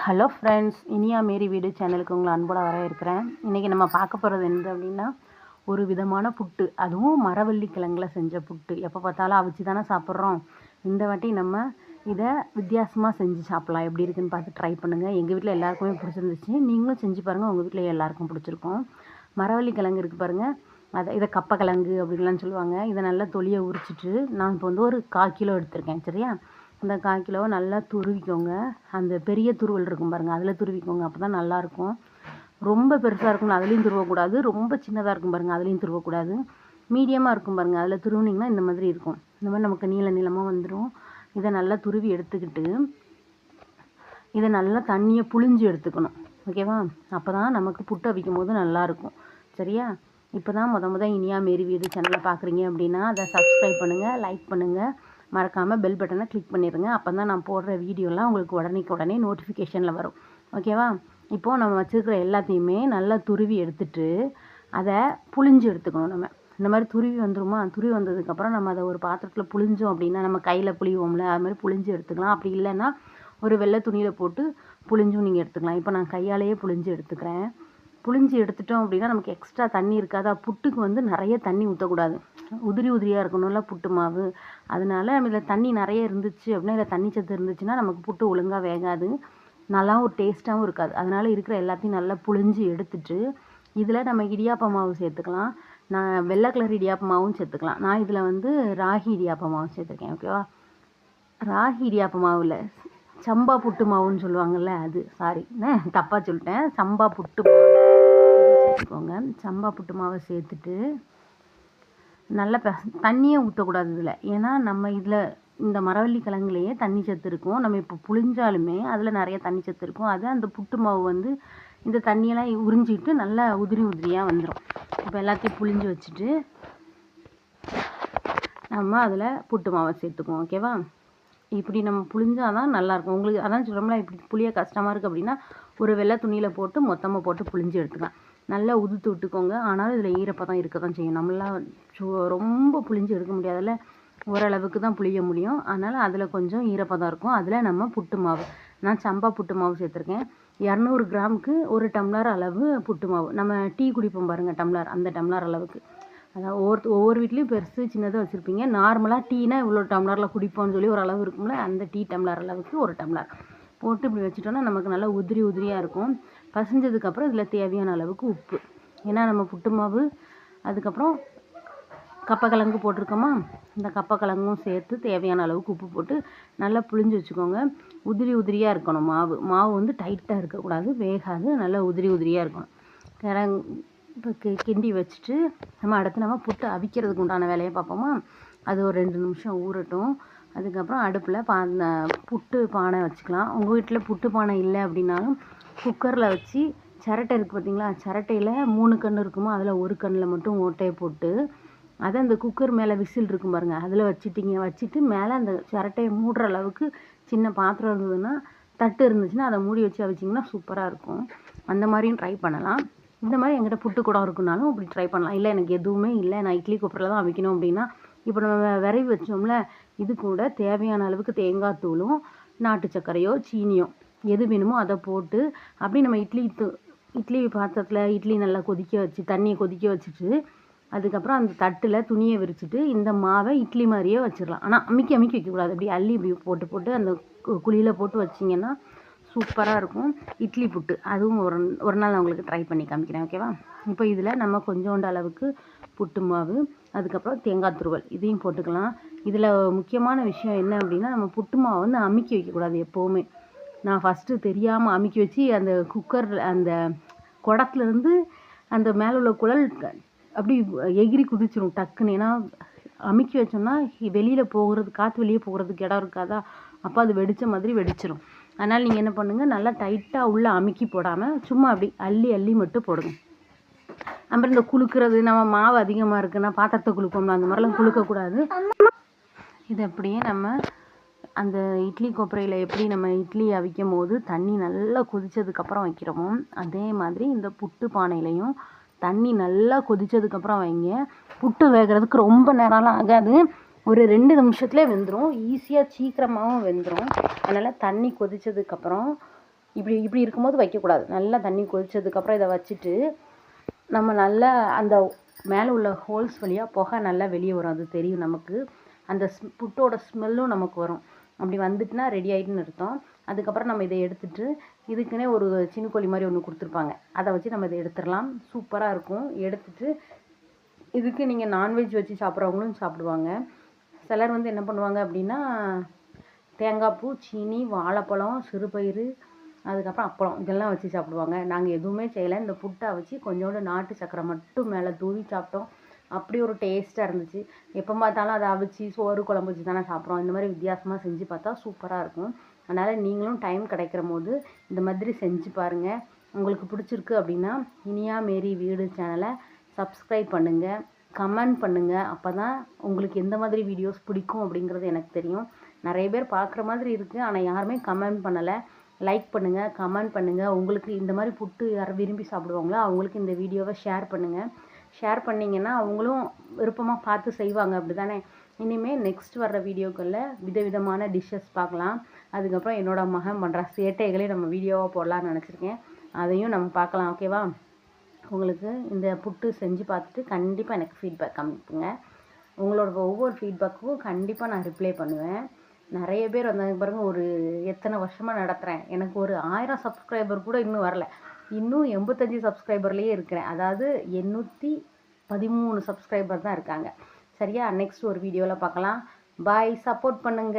Hello friends, Iniya மேரி வீடு சேனலுக்கு உங்களை அன்போடு வரவேற்கிறேன். இன்றைக்கி நம்ம பார்க்க போகிறது என்ன அப்படின்னா, ஒரு விதமான புட்டு, அதுவும் மரவள்ளி கிழங்குல செஞ்ச புட்டு. எப்போ பார்த்தாலும் அவிச்சு தானே சாப்பிட்றோம். இந்த வாட்டி நம்ம இதை வித்தியாசமாக செஞ்சு சாப்பிட்லாம். எப்படி இருக்குன்னு பார்த்து ட்ரை பண்ணுங்கள். எங்கள் வீட்டில் எல்லாருக்குமே பிடிச்சிருந்துச்சு. நீங்களும் செஞ்சு பாருங்கள், உங்கள் வீட்டில் எல்லாருக்கும் பிடிச்சிருக்கும். மரவள்ளி கிழங்கு இருக்குது பாருங்கள், இதை கப்பக்கிழங்கு அப்படின்லாம் சொல்லுவாங்க. இதை நல்லா தொலியை உரிச்சிட்டு நான் இப்போ வந்து ஒரு 1/4 கிலோ எடுத்திருக்கேன். சரியா, அந்த 1/4 கிலோவை நல்லா துருவிக்கோங்க. அந்த பெரிய துருவல் இருக்கும் பாருங்கள், அதில் துருவிக்கோங்க. அப்போ தான் நல்லாயிருக்கும். ரொம்ப பெருசாக இருக்கும்ல, அதுலேயும் துருவக்கூடாது. ரொம்ப சின்னதாக இருக்கும் பாருங்கள், அதுலேயும் துருவக்கூடாது. மீடியமாக இருக்கும் பாருங்கள், அதில் துருவினிங்கன்னா இந்த மாதிரி இருக்கும். இந்த மாதிரி நமக்கு நீளமாக வந்துடும். இதை நல்லா துருவி எடுத்துக்கிட்டு இதை நல்லா தண்ணியை புழிஞ்சு எடுத்துக்கணும். ஓகேவா, அப்போ தான் நமக்கு புட்டு அவிக்கும் போது நல்லாயிருக்கும். சரியா, இப்போ தான் முத இனியா மேரி வீடு சேனலை பார்க்குறீங்க அப்படின்னா அதை சப்ஸ்கிரைப் பண்ணுங்கள், லைக் பண்ணுங்கள், மறக்காமல் பெல் பட்டனை கிளிக் பண்ணிடுங்க. அப்போ தான் நான் போடுற வீடியோலாம் உங்களுக்கு உடனே நோட்டிஃபிகேஷனில் வரும். ஓகேவா, இப்போது நம்ம வச்சுருக்கிற எல்லாத்தையுமே நல்லா துருவி எடுத்துட்டு அதை புழிஞ்சு எடுத்துக்கணும். நம்ம இந்த மாதிரி துருவி வந்துருமா, துருவி வந்ததுக்கப்புறம் நம்ம அதை ஒரு பாத்திரத்தில் புழிஞ்சோம் அப்படின்னா, நம்ம கையில் புழிவோம்ல, அது மாதிரி புழிஞ்சு எடுத்துக்கலாம். அப்படி இல்லைன்னா ஒரு வெள்ளை துணியில் போட்டு புழிஞ்சும் நீங்கள் எடுத்துக்கலாம். இப்போ நான் கையாலேயே புழிஞ்சு எடுத்துக்கிறேன். புழிஞ்சு எடுத்துட்டோம் அப்படின்னா நமக்கு எக்ஸ்ட்ரா தண்ணி இருக்காதா. புட்டுக்கு வந்து நிறைய தண்ணி ஊற்றக்கூடாது, உதிரியாக இருக்கணும்ல புட்டு மாவு. அதனால நம்ம இதில் தண்ணி நிறைய இருந்துச்சு அப்படின்னா, இதில் தண்ணி சத்து இருந்துச்சுன்னா நமக்கு புட்டு ஒழுங்காக வேகாது, நல்லா ஒரு டேஸ்ட்டாகவும் இருக்காது. அதனால் இருக்கிற எல்லாத்தையும் நல்லா புழிஞ்சு எடுத்துட்டு இதில் நம்ம இடியாப்ப மாவு சேர்த்துக்கலாம். நான் வெள்ளை கலர் இடியாப்ப மாவும் சேர்த்துக்கலாம். நான் இதில் வந்து ராகி இடியாப்ப மாவு சேர்த்துருக்கேன். ஓகேவா, ராகி இடியாப்ப மாவில் சம்பா புட்டு மாவுன்னு சொல்லுவாங்கள்ல, அது சாரி தப்பாக சொல்லிட்டேன், சம்பா புட்டு மாவு சேர்த்துக்கோங்க. சம்பா புட்டு மாவை சேர்த்துட்டு நல்லா தண்ணியே ஊற்றக்கூடாது இதில். ஏன்னா நம்ம இதில் இந்த மரவள்ளி கிழங்குலையே தண்ணி சத்து இருக்கும். நம்ம இப்போ புழிஞ்சாலுமே அதில் நிறைய தண்ணி சத்து இருக்கும். அது அந்த புட்டு மாவு வந்து இந்த தண்ணியெல்லாம் உறிஞ்சிட்டு நல்லா உதிரியாக வந்துடும். இப்போ எல்லாத்தையும் புழிஞ்சு வச்சுட்டு நம்ம அதில் புட்டு மாவை சேர்த்துக்குவோம். ஓகேவா, இப்படி நம்ம புழிஞ்சால் தான் நல்லாயிருக்கும். உங்களுக்கு அதான் சொல்கிறோம்ல, இப்படி புளிய கஷ்டமாக இருக்குது அப்படின்னா ஒரு வெள்ளை துணியில் போட்டு மொத்தமாக போட்டு புழிஞ்சு எடுத்துக்கலாம். நல்லா உதுத்து விட்டுக்கோங்க. ஆனாலும் இதில் ஈரப்பதம் இருக்க தான் செய்யும். நம்மளாம் ரொம்ப புழிஞ்சு எடுக்க முடியாதுல்ல, ஓரளவுக்கு தான் புளிய முடியும். அதனால் அதில் கொஞ்சம் ஈரப்பதம் இருக்கும். அதில் நம்ம புட்டு மாவு, நான் சம்பா புட்டு மாவு சேர்த்துருக்கேன். 200 கிராமுக்கு 1 டம்ளர் அளவு புட்டு மாவு. நம்ம டீ குடிப்போம் பாருங்கள் டம்ளர், அந்த டம்ளர் அளவுக்கு. அதான் ஒவ்வொரு வீட்லேயும் பெருசு சின்னதாக வச்சுருப்பீங்க. நார்மலாக டீனா இவ்வளோ டம்ளரில் குடிப்போம்னு சொல்லி ஒரு அளவு இருக்கும்ல, அந்த டீ டம்ளர் அளவுக்கு 1 டம்ளர் போட்டு இப்படி வச்சுட்டோன்னா நமக்கு நல்லா உதிரியாக இருக்கும். பசிஞ்சதுக்கப்புறம் இதில் தேவையான அளவுக்கு உப்பு, ஏன்னா நம்ம புட்டு மாவு அதுக்கப்புறம் கப்பக்கிழங்கு போட்டிருக்கோமா, இந்த கப்பக்கிழங்கும் சேர்த்து தேவையான அளவுக்கு உப்பு போட்டு நல்லா புழிஞ்சு வச்சுக்கோங்க. உதிரியாக இருக்கணும் மாவு வந்து டைட்டாக இருக்கக்கூடாது, வேகாது, நல்லா உதிரியாக இருக்கணும். இப்போ கிண்டி வச்சுட்டு நம்ம புட்டு அவிக்கிறதுக்கு உண்டான வேலையை பார்ப்போமா. அது ஒரு 2 நிமிஷம் ஊறட்டும். அதுக்கப்புறம் அடுப்பில் புட்டு பானை வச்சுக்கலாம். உங்கள் வீட்டில் புட்டு பானை இல்லை அப்படின்னாலும் குக்கரில் வச்சு, சிரட்டை இருக்குது பார்த்தீங்களா, சிரட்டையில் 3 கண் இருக்குமோ அதில் ஒரு கண்ணில் மட்டும் ஓட்டையை போட்டு அதை அந்த குக்கர் மேலே விசில் இருக்கும் பாருங்கள், அதில் வச்சுட்டு மேலே அந்த சிரட்டையை மூடுற அளவுக்கு சின்ன பாத்திரம் இருந்ததுன்னா, தட்டு இருந்துச்சுன்னா அதை மூடி வச்சு அவிச்சிங்கன்னா சூப்பராக இருக்கும். அந்த மாதிரியும் ட்ரை பண்ணலாம். இந்த மாதிரி எங்கிட்ட புட்டு குடம் இருக்குனாலும் இப்படி ட்ரை பண்ணலாம். இல்லை எனக்கு எதுவுமே இல்லை, நான் இட்லி குக்கரில் தான் அவிக்கணும் அப்படின்னா, இப்போ நம்ம விரைவி வச்சோம்ல, இது கூட தேவையான அளவுக்கு தேங்காய் தூளும் நாட்டு சர்க்கரையோ சீனியோ எது வேணுமோ அதை போட்டு அப்படி நம்ம இட்லி பாத்திரத்தில் இட்லி நல்லா தண்ணியை கொதிக்க வச்சுட்டு அதுக்கப்புறம் அந்த தட்டில் துணியை விரிச்சிட்டு இந்த மாவை இட்லி மாதிரியே வச்சிடலாம். ஆனால் அமுக்கி வைக்கக்கூடாது, அப்படி அள்ளி இப்படி போட்டு அந்த குழியில் போட்டு வச்சிங்கன்னா சூப்பராக இருக்கும் இட்லி புட்டு. அதுவும் ஒரு நாள் நான் உங்களுக்கு ட்ரை பண்ணி காமிக்கிறேன். ஓகேவா, இப்போ இதில் நம்ம கொஞ்சோண்டு அளவுக்கு புட்டு மாவு, அதுக்கப்புறம் தேங்காய் துருவல் இதையும் போட்டுக்கலாம். இதில் முக்கியமான விஷயம் என்ன அப்படின்னா, நம்ம புட்டு மாவை வந்து அமுக்கி வைக்கக்கூடாது எப்போவுமே. நான் ஃபஸ்ட்டு தெரியாமல் அமுக்கி வச்சு அந்த குக்கரில் அந்த குடத்துலேருந்து அந்த மேலே உள்ள குழல் அப்படி எகிரி குதிச்சிடும் டக்குன்னு. ஏன்னா அமுக்கி வச்சோம்னா வெளியில் போகிறது, காற்று வெளியே போகிறதுக்கு இடம் இருக்காதா, அப்போ அது வெடித்த மாதிரி வெடிச்சிடும். அதனால் நீங்கள் என்ன பண்ணுங்கள், நல்லா டைட்டாக உள்ளே அமுக்கி போடாமல் சும்மா அப்படி அள்ளி மட்டும் போடுங்க. அப்புறம் இந்த குலுக்கிறது, நம்ம மாவு அதிகமாக இருக்குன்னா பாத்திரத்தை குலுப்போம்ல, அந்த மாதிரிலாம் குலுக்கக்கூடாது. இது அப்படியே நம்ம அந்த இட்லி கொப்பரையில் எப்படி நம்ம இட்லி அவிக்கும் போது தண்ணி நல்லா கொதித்ததுக்கப்புறம் வைக்கிறோமோ, அதே மாதிரி இந்த புட்டு பானையிலையும் தண்ணி நல்லா கொதித்ததுக்கப்புறம் வைங்க. புட்டு வேகிறதுக்கு ரொம்ப நேரம்லாம் ஆகாது, ஒரு 2 நிமிஷத்துலேயே வெந்துடும். ஈஸியாக சீக்கிரமாகவும் வெந்துடும். அதனால் தண்ணி கொதித்ததுக்கப்புறம் இப்படி இப்படி இருக்கும்போது வைக்கக்கூடாது. நல்லா தண்ணி கொதிச்சதுக்கப்புறம் இதை வச்சுட்டு நம்ம நல்லா அந்த மேலே உள்ள ஹோல்ஸ் வழியாக புகை நல்லா வெளியே வரும், அது தெரியும் நமக்கு. அந்த புட்டோட ஸ்மெல்லும் நமக்கு வரும். அப்படி வந்துட்டுனா ரெடி ஆகிட்டுன்னு அர்த்தம். அதுக்கப்புறம் நம்ம இதை எடுத்துட்டு இதுக்குன்னே ஒரு சின்னுக்கோழி மாதிரி ஒன்று கொடுத்துருப்பாங்க, அதை வச்சு நம்ம இதை எடுத்துடலாம். சூப்பராக இருக்கும். எடுத்துட்டு இதுக்கு நீங்கள் நான்வெஜ் வச்சு சாப்பிட்றவங்களும் சாப்பிடுவாங்க. சிலர் வந்து என்ன பண்ணுவாங்க அப்படின்னா தேங்காய் பூ, சீனி, வாழைப்பழம், சிறுபயிறு, அதுக்கப்புறம் அப்பளம் இதெல்லாம் வச்சு சாப்பிடுவாங்க. நாங்கள் எதுவுமே செய்யலை. இந்த புட்டை வச்சு கொஞ்சோண்டு நாட்டு சக்கரை மட்டும் மேலே தூவி சாப்பிட்டோம். அப்படி ஒரு டேஸ்ட்டாக இருந்துச்சு. எப்போ பார்த்தாலும் அதை அவிச்சு சோறு குழம்பு வச்சு தானே சாப்பிட்றோம். இந்த மாதிரி வித்தியாசமாக செஞ்சு பார்த்தா சூப்பராக இருக்கும். அதனால் நீங்களும் டைம் கிடைக்கிற போது இந்த மாதிரி செஞ்சு பாருங்கள். உங்களுக்கு பிடிச்சிருக்கு அப்படின்னா இனியா மேரி வீடு சேனலை சப்ஸ்கிரைப் பண்ணுங்கள், கமெண்ட் பண்ணுங்கள். அப்போ தான் உங்களுக்கு எந்த மாதிரி வீடியோஸ் பிடிக்கும் அப்படிங்கிறது எனக்கு தெரியும். நிறைய பேர் பார்க்குற மாதிரி இருக்குது, ஆனால் யாருமே கமெண்ட் பண்ணலை. லைக் பண்ணுங்கள், கமெண்ட் பண்ணுங்கள். உங்களுக்கு இந்த மாதிரி புட்டு யார் விரும்பி சாப்பிடுவாங்களோ அவங்களுக்கு இந்த வீடியோவை ஷேர் பண்ணுங்கள். ஷேர் பண்ணிங்கன்னா அவங்களும் விருப்பமாக பார்த்து செய்வாங்க, அப்படி தானே? இனிமேல் நெக்ஸ்ட் வர்ற வீடியோக்களில் விதவிதமான டிஷ்ஷஸ் பார்க்கலாம். அதுக்கப்புறம் என்னோடய மகன் பண்ணுற சேட்டைகளே நம்ம வீடியோவாக போடலான்னு நினச்சிருக்கேன். அதையும் நம்ம பார்க்கலாம். ஓகேவா? உங்களுக்கு இந்த புட்டு செஞ்சு பார்த்துட்டு கண்டிப்பாக எனக்கு ஃபீட்பேக் காமிப்புங்க. உங்களோட ஒவ்வொரு ஃபீட்பேக்கும் கண்டிப்பாக நான் ரிப்ளை பண்ணுவேன். நிறைய பேர் வந்தாங்க பாருங்கள். ஒரு எத்தனை வருஷமாக நடத்துகிறேன், எனக்கு ஒரு 1000 சப்ஸ்கிரைபர் கூட இன்னும் வரல. இன்னும் 85 சப்ஸ்கிரைபர்லேயே இருக்கிறேன். அதாவது 813 சப்ஸ்கிரைபர் தான் இருக்காங்க. சரியா? நெக்ஸ்ட் ஒரு வீடியோவில் பார்க்கலாம். பாய். சப்போர்ட் பண்ணுங்கள்.